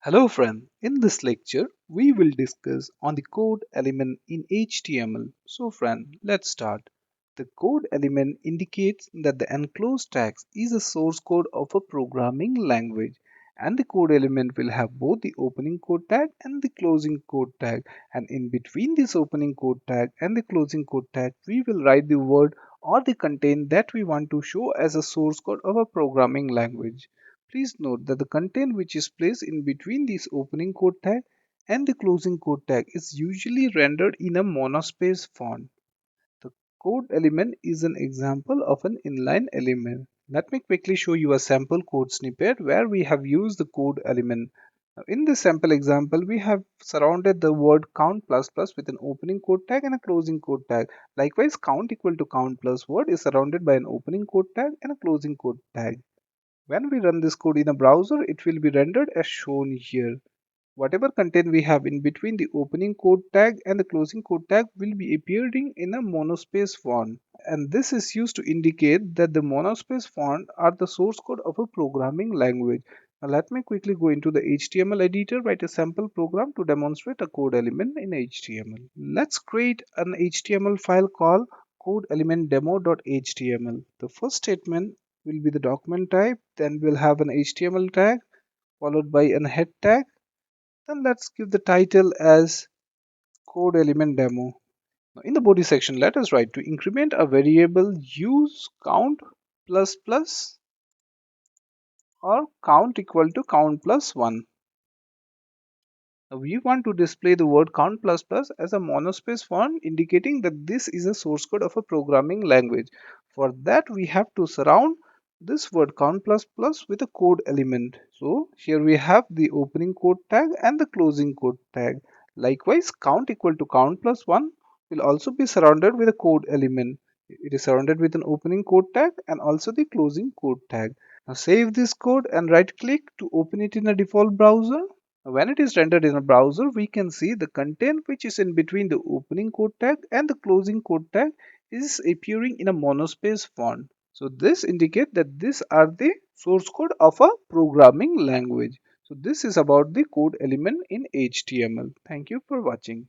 Hello friend, in this lecture we will discuss on the code element in HTML. So friend, let's start. The code element indicates that the enclosed text is a source code of a programming language, and the code element will have both the opening code tag and the closing code tag, and in between this opening code tag and the closing code tag we will write the word or the content that we want to show as a source code of a programming language. Please note that the content which is placed in between this opening code tag and the closing code tag is usually rendered in a monospace font. The code element is an example of an inline element. Let me quickly show you a sample code snippet where we have used the code element. Now, in this sample example, we have surrounded the word count plus plus with an opening code tag and a closing code tag. Likewise, count equal to count plus word is surrounded by an opening code tag and a closing code tag. When we run this code in a browser, it will be rendered as shown here. Whatever content we have in between the opening code tag and the closing code tag will be appearing in a monospace font. And this is used to indicate that the monospace font are the source code of a programming language. Now let me quickly go into the HTML editor, write a sample program to demonstrate a code element in HTML. Let's create an HTML file called codeelementdemo.html. The first statement will be the document type, then we'll have an HTML tag followed by an head tag. Then let's give the title as code element demo. Now in the body section, let us write to increment a variable use count plus plus or count equal to count plus 1. Now we want to display the word count plus plus as a monospace font indicating that this is a source code of a programming language. For that we have to surround this word count plus plus with a code element. So here we have the opening code tag and the closing code tag. Likewise, count equal to count plus 1 will also be surrounded with a code element. It is surrounded with an opening code tag and also the closing code tag. Now save this code and right click to open it in a default browser. When it is rendered in a browser, we can see the content which is in between the opening code tag and the closing code tag is appearing in a monospace font. So this indicates that these are the source code of a programming language. So this is about the code element in HTML. Thank you for watching.